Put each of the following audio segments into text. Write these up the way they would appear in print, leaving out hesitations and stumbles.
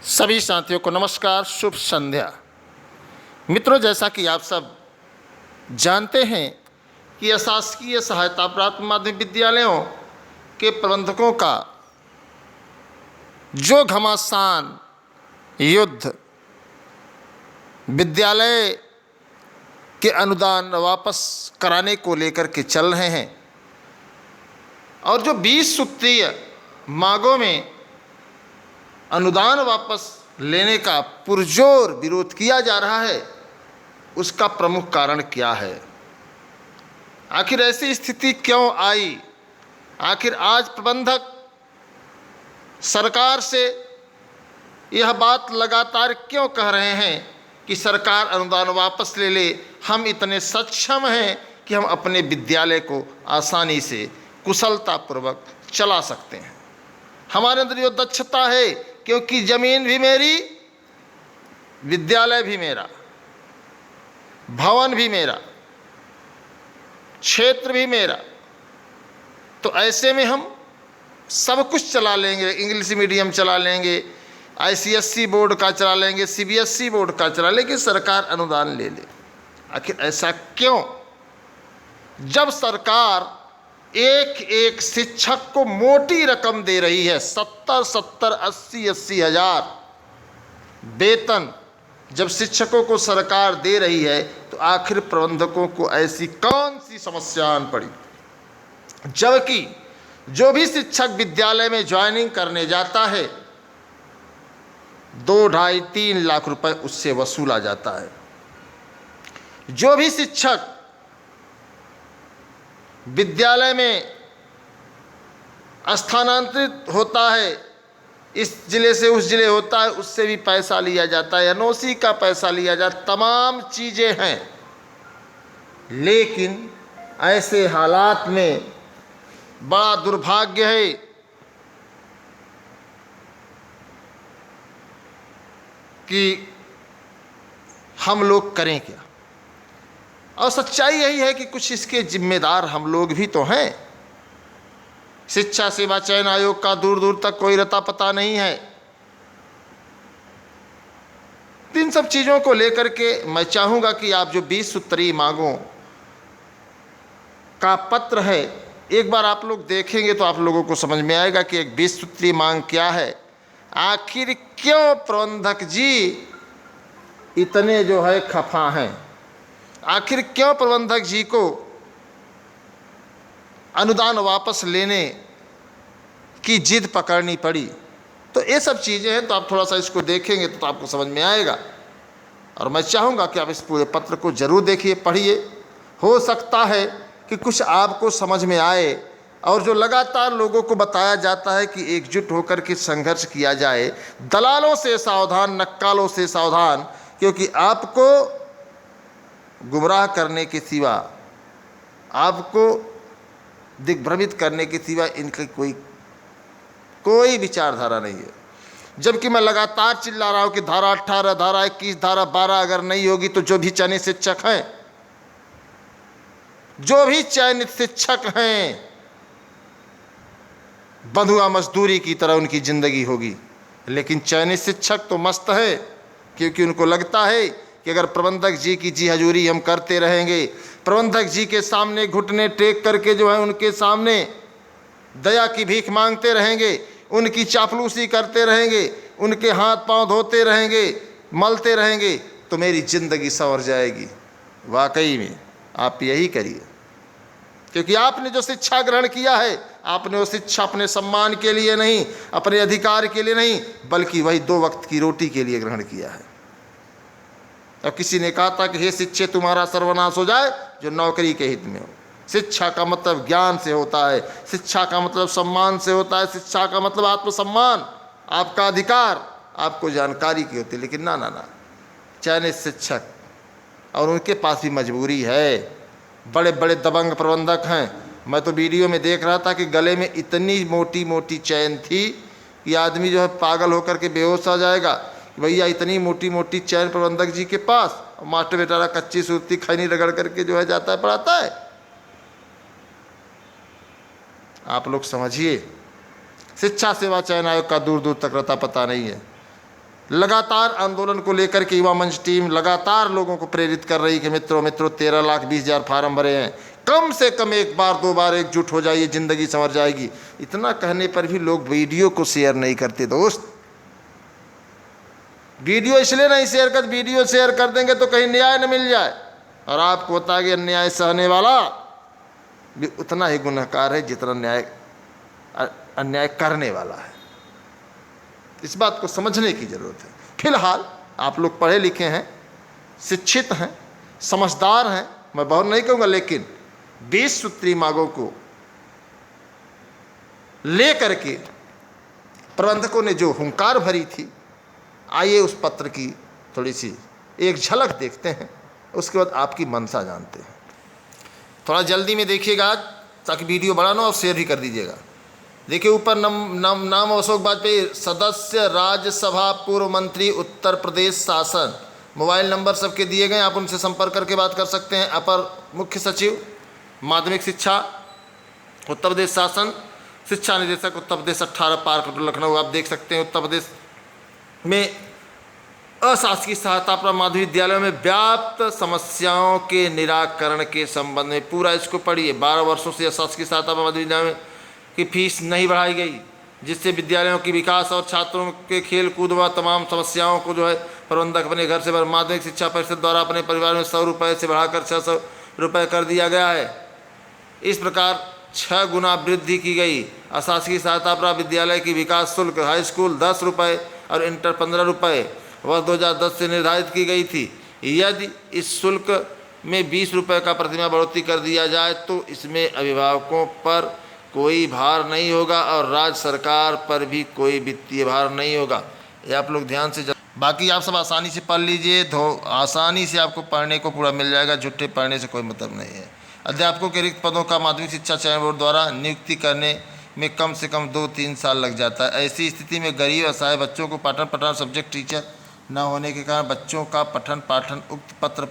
सभी साथियों को नमस्कार, शुभ संध्या। मित्रों, जैसा कि आप सब जानते हैं कि अशासकीय सहायता प्राप्त माध्यमिक विद्यालयों के प्रबंधकों का जो घमासान युद्ध विद्यालय के अनुदान वापस कराने को लेकर के चल रहे हैं और जो 20 सूत्रीय मांगों में अनुदान वापस लेने का पुरजोर विरोध किया जा रहा है, उसका प्रमुख कारण क्या है? आखिर ऐसी स्थिति क्यों आई? आखिर आज प्रबंधक सरकार से यह बात लगातार क्यों कह रहे हैं कि सरकार अनुदान वापस ले ले? हम इतने सक्षम हैं कि हम अपने विद्यालय को आसानी से कुशलतापूर्वक चला सकते हैं। हमारे अंदर जो दक्षता है, क्योंकि ज़मीन भी मेरी, विद्यालय भी मेरा, भवन भी मेरा, क्षेत्र भी मेरा, तो ऐसे में हम सब कुछ चला लेंगे। इंग्लिश मीडियम चला लेंगे, आईसीएसई बोर्ड का चला लेंगे, सीबीएसई बोर्ड का चला लेंगे, सरकार अनुदान ले ले। आखिर ऐसा क्यों? जब सरकार एक एक शिक्षक को मोटी रकम दे रही है, 70-70, 80-80 हज़ार वेतन जब शिक्षकों को सरकार दे रही है, तो आखिर प्रबंधकों को ऐसी कौन सी समस्या आन पड़ी? जबकि जो भी शिक्षक विद्यालय में ज्वाइनिंग करने जाता है, 2, 2.5, 3 लाख रुपए उससे वसूला जाता है। जो भी शिक्षक विद्यालय में स्थानांतरित होता है, इस ज़िले से उस ज़िले होता है, उससे भी पैसा लिया जाता है, एनओसी का पैसा लिया जाता है, तमाम चीज़ें हैं। लेकिन ऐसे हालात में बड़ा दुर्भाग्य है कि हम लोग करें क्या? और सच्चाई यही है कि कुछ इसके जिम्मेदार हम लोग भी तो हैं। शिक्षा सेवा चयन आयोग का दूर दूर तक कोई रता पता नहीं है। इन सब चीज़ों को लेकर के मैं चाहूँगा कि आप जो 20 सूत्री मांगों का पत्र है, एक बार आप लोग देखेंगे तो आप लोगों को समझ में आएगा कि एक 20 सूत्री मांग क्या है। आखिर क्यों प्रबंधक जी इतने जो है खफा हैं? आखिर क्यों प्रबंधक जी को अनुदान वापस लेने की जिद पकड़नी पड़ी? तो ये सब चीज़ें हैं, तो आप थोड़ा सा इसको देखेंगे तो आपको समझ में आएगा। और मैं चाहूँगा कि आप इस पूरे पत्र को ज़रूर देखिए, पढ़िए। हो सकता है कि कुछ आपको समझ में आए। और जो लगातार लोगों को बताया जाता है कि एकजुट होकर के संघर्ष किया जाए, दलालों से सावधान, नक्कालों से सावधान, क्योंकि आपको गुमराह करने के सिवा, आपको दिग्भ्रमित करने के सिवा इनकी कोई विचारधारा नहीं है। जबकि मैं लगातार चिल्ला रहा हूँ कि धारा 18, धारा 21, धारा 12 अगर नहीं होगी तो जो भी चयनित शिक्षक हैं, जो भी चयनित शिक्षक हैं, बंधुआ मजदूरी की तरह उनकी ज़िंदगी होगी। लेकिन चयनित शिक्षक तो मस्त है, क्योंकि उनको लगता है कि अगर प्रबंधक जी की जी हजूरी हम करते रहेंगे, प्रबंधक जी के सामने घुटने टेक करके जो है उनके सामने दया की भीख मांगते रहेंगे, उनकी चापलूसी करते रहेंगे, उनके हाथ पांव धोते रहेंगे, मलते रहेंगे, तो मेरी ज़िंदगी संवर जाएगी। वाकई में आप यही करिए, क्योंकि आपने जो शिक्षा ग्रहण किया है, आपने वो शिक्षा अपने सम्मान के लिए नहीं, अपने अधिकार के लिए नहीं, बल्कि वही 2 वक्त की रोटी के लिए ग्रहण किया है। अब किसी ने कहा था कि हे शिक्षे तुम्हारा सर्वनाश हो जाए जो नौकरी के हित में हो। शिक्षा का मतलब ज्ञान से होता है, शिक्षा का मतलब सम्मान से होता है, शिक्षा का मतलब आत्मसम्मान, आपका अधिकार, आपको जानकारी की होती है। लेकिन ना ना ना, चयनित शिक्षक, और उनके पास भी मजबूरी है। बड़े बड़े दबंग प्रबंधक हैं। मैं तो वीडियो में देख रहा था कि गले में इतनी मोटी मोटी चैन थी कि आदमी जो है पागल होकर के बेहोश आ जाएगा। भैया इतनी मोटी मोटी चैन प्रबंधक जी के पास, और मास्टर बेचारा कच्ची सूरती खैनी रगड़ करके जो है जाता है, पढ़ाता है। आप लोग समझिए, शिक्षा सेवा चयन आयोग का दूर दूर तक रता पता नहीं है। लगातार आंदोलन को लेकर के युवा मंच टीम लगातार लोगों को प्रेरित कर रही कि मित्रों 13,20,000 फार्म भरे हैं, कम से कम एक बार 2 बार एकजुट हो जाइए, ज़िंदगी संवर जाएगी। इतना कहने पर भी लोग वीडियो को शेयर नहीं करते दोस्त। वीडियो इसलिए नहीं शेयर कर, वीडियो शेयर कर देंगे तो कहीं न्याय न मिल जाए, और आपको होता है कि अन्याय सहने वाला भी उतना ही गुनहगार है जितना अन्याय करने वाला है। इस बात को समझने की जरूरत है। फिलहाल आप लोग पढ़े लिखे हैं, शिक्षित हैं, समझदार हैं, मैं बहुत नहीं कहूँगा, लेकिन 20 सूत्री मांगों को लेकर के प्रबंधकों ने जो हुंकार भरी थी, आइए उस पत्र की थोड़ी सी एक झलक देखते हैं, उसके बाद आपकी मंशा जानते हैं। थोड़ा जल्दी में देखिएगा ताकि वीडियो बड़ा ना, और शेयर भी कर दीजिएगा। देखिए ऊपर नाम अशोक वाजपेयी, सदस्य राज्यसभा, पूर्व मंत्री, उत्तर प्रदेश शासन। मोबाइल नंबर सबके दिए गए, आप उनसे संपर्क करके बात कर सकते हैं। अपर मुख्य सचिव माध्यमिक शिक्षा उत्तर प्रदेश शासन, शिक्षा निदेशक उत्तर प्रदेश 18 पार्क लखनऊ। आप देख सकते हैं उत्तर प्रदेश में अशासकीय सहायता प्राप्त माध्यमिक विद्यालयों में व्याप्त समस्याओं के निराकरण के संबंध में पूरा इसको पढ़िए। 12 वर्षों से अशासकीय सहायता प्राप्त माध्यमिक विद्यालयों की फीस नहीं बढ़ाई गई, जिससे विद्यालयों की विकास और छात्रों के खेल कूद व तमाम समस्याओं को जो है प्रबंधक अपने घर से माध्यमिक शिक्षा परिषद द्वारा अपने परिवार में 100 रुपये से बढ़ाकर 600 रुपये कर दिया गया है। इस प्रकार 6 गुना वृद्धि की गई। अशासकीय सहायता प्राप्त विद्यालय की विकास शुल्क हाई स्कूल 10 रुपये और इंटर 15 रुपये वर्ष 2010 से निर्धारित की गई थी। यदि इस शुल्क में 20 रुपये का प्रतिमाह बढ़ोतरी कर दिया जाए तो इसमें अभिभावकों पर कोई भार नहीं होगा और राज्य सरकार पर भी कोई वित्तीय भार नहीं होगा। ये आप लोग ध्यान से बाकी आप सब आसानी से पढ़ लीजिए, आसानी से आपको पढ़ने को पूरा मिल जाएगा, झूठे पढ़ने से कोई मतलब नहीं है। अध्यापकों के रिक्त पदों का माध्यमिक शिक्षा चयन बोर्ड द्वारा नियुक्ति करने में कम से कम 2-3 साल लग जाता है। ऐसी स्थिति में गरीब असहाय बच्चों को पठन पाठन सब्जेक्ट टीचर न होने के कारण बच्चों का पठन पाठन उक्त पत्र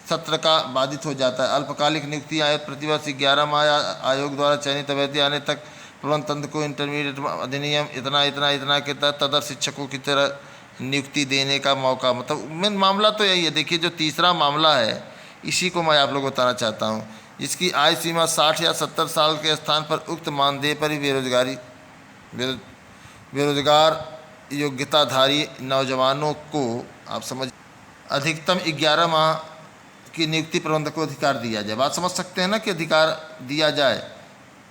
सत्र का बाधित हो जाता है। अल्पकालिक नियुक्ति आयोग प्रतिवर्ष 11 माह आयोग द्वारा चयनित अभ्यर्थी आने तक प्रबंध तंत्र को इंटरमीडिएट अधिनियम इतना के तहत तदर शिक्षकों की तरह नियुक्ति देने का मौका। मतलब मेन मामला तो यही है। देखिए जो तीसरा मामला है इसी को मैं आप लोगों को बताना चाहता हूँ, जिसकी आय सीमा 60 या 70 साल के स्थान पर उक्त मानदेय पर ही बेरोजगार योग्यताधारी नौजवानों को आप समझ अधिकतम 11 माह की नियुक्ति प्रबंधक को अधिकार दिया जाए। बात समझ सकते हैं ना कि अधिकार दिया जाए।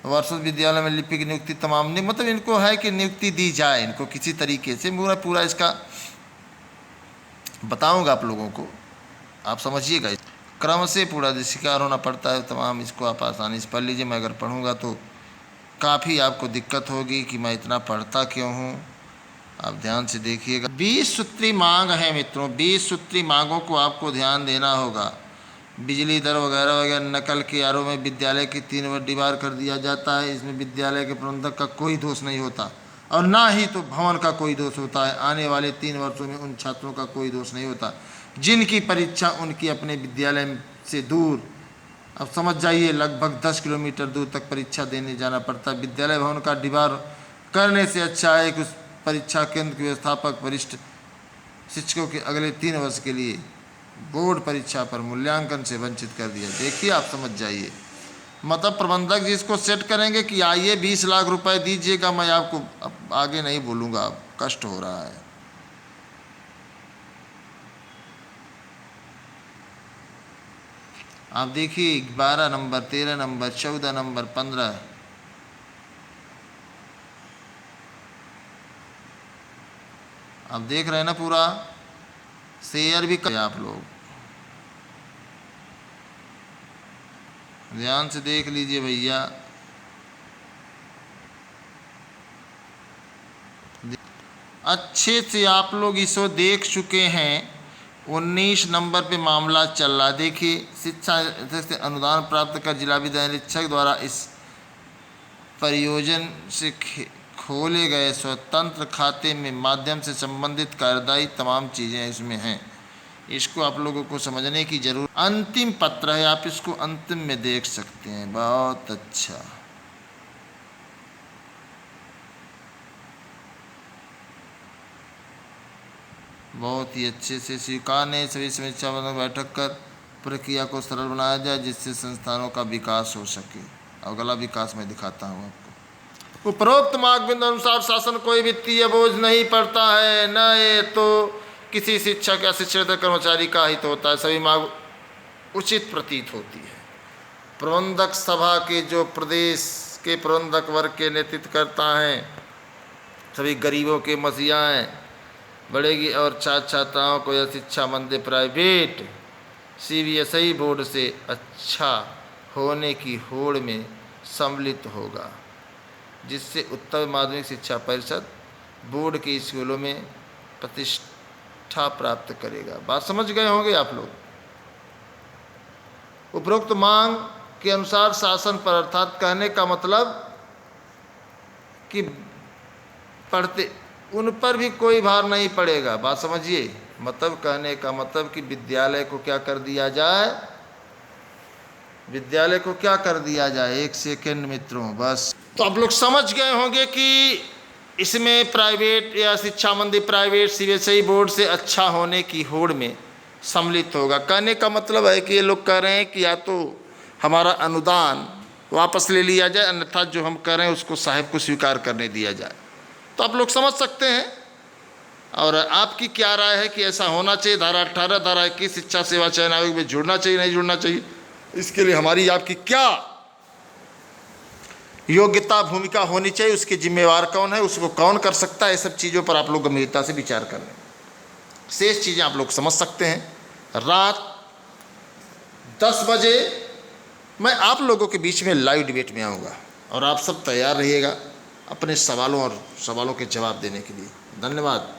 वर्षों विद्यालय में लिपि की नियुक्ति तमाम नहीं, मतलब इनको है कि नियुक्ति दी जाए, इनको किसी तरीके से पूरा इसका बताऊंगा आप लोगों को, आप समझिएगा। क्रम से पूरा शिकार होना पड़ता है तमाम, इसको आप आसानी से पढ़ लीजिए। मैं अगर पढ़ूंगा तो काफ़ी आपको दिक्कत होगी कि मैं इतना पढ़ता क्यों हूँ। आप ध्यान से देखिएगा। 20 सूत्री मांग है मित्रों, 20 सूत्री मांगों को आपको ध्यान देना होगा। बिजली दर वगैरह वगैरह नकल के आरोप में विद्यालय की 3 वर्ष डिबार कर दिया जाता है। इसमें विद्यालय के प्रबंधक का कोई दोष नहीं होता और ना ही तो भवन का कोई दोष होता है। आने वाले 3 वर्षों में उन छात्रों का कोई दोष नहीं होता जिनकी परीक्षा उनकी अपने विद्यालय से दूर, अब समझ जाइए, लगभग 10 किलोमीटर दूर तक परीक्षा देने जाना पड़ता है। विद्यालय भवन का डिबार करने से अच्छा है कि उस परीक्षा केंद्र के व्यवस्थापक वरिष्ठ शिक्षकों के अगले 3 वर्ष के लिए बोर्ड परीक्षा पर मूल्यांकन से वंचित कर दिया। देखिए आप समझ जाइए, मतलब प्रबंधक जी इसको सेट करेंगे कि आइए 20 लाख रुपए दीजिएगा, मैं आपको अब आगे नहीं बोलूँगा, अब कष्ट हो रहा है। आप देखिए 12 नंबर, 13 नंबर, 14 नंबर, 15, आप देख रहे हैं ना, पूरा शेयर भी करें आप लोग, ध्यान से देख लीजिए भैया। अच्छे से आप लोग इसको देख चुके हैं। 19 नंबर पे मामला चल रहा। देखिए शिक्षा से अनुदान प्राप्त कर जिला विद्यालय निरीक्षक द्वारा इस परियोजना से खोले गए स्वतंत्र खाते में माध्यम से संबंधित कार्यदायी तमाम चीज़ें इसमें हैं। इसको आप लोगों को समझने की जरूरत। अंतिम पत्र है, आप इसको अंतिम में देख सकते हैं। बहुत अच्छा, बहुत ही अच्छे से स्वीकारने सभी समीक्षा बैठक कर प्रक्रिया को सरल बनाया जाए जिससे संस्थानों का विकास हो सके। अगला विकास मैं दिखाता हूँ आपको। उपरोक्त मार्गबिंदु अनुसार शासन कोई वित्तीय बोझ नहीं पड़ता है, न ये तो किसी शिक्षक या शिक्षित कर्मचारी का हित होता है, सभी मांग उचित प्रतीत होती है। प्रबंधक सभा के जो प्रदेश के प्रबंधक वर्ग के नेतृत्व करता है, सभी गरीबों के मसीहाएँ बढ़ेगी और छात्र छात्राओं को यह शिक्षा मंदिर प्राइवेट CBSE बोर्ड से अच्छा होने की होड़ में सम्मिलित होगा, जिससे उत्तर माध्यमिक शिक्षा परिषद बोर्ड के स्कूलों में प्रतिष्ठा प्राप्त करेगा। बात समझ गए होंगे आप लोग। उपरोक्त मांग के अनुसार शासन पर, अर्थात कहने का मतलब कि पढ़ते उन पर भी कोई भार नहीं पड़ेगा। बात समझिए, मतलब कहने का मतलब कि विद्यालय को क्या कर दिया जाए, विद्यालय को क्या कर दिया जाए। एक सेकेंड मित्रों, बस। तो आप लोग समझ गए होंगे कि इसमें प्राइवेट या शिक्षा मंदिर प्राइवेट CBSE बोर्ड से अच्छा होने की होड़ में सम्मिलित होगा। कहने का मतलब है कि ये लोग कह रहे हैं कि या तो हमारा अनुदान वापस ले लिया जाए, अन्यथा जो हम कह रहे हैं उसको साहिब को स्वीकार करने दिया जाए। तो आप लोग समझ सकते हैं। और आपकी क्या राय है कि ऐसा होना चाहिए? धारा 18, धारा 21 शिक्षा सेवा चयन आयोग में जुड़ना चाहिए, नहीं जुड़ना चाहिए? इसके लिए हमारी आपकी क्या योग्यता भूमिका होनी चाहिए, उसके जिम्मेवार कौन है, उसको कौन कर सकता है, ये सब चीज़ों पर आप लोग गंभीरता से विचार कर लें। शेष चीज़ें आप लोग समझ सकते हैं। रात 10 बजे मैं आप लोगों के बीच में लाइव डिबेट में आऊँगा और आप सब तैयार रहिएगा अपने सवालों के जवाब देने के लिए। धन्यवाद।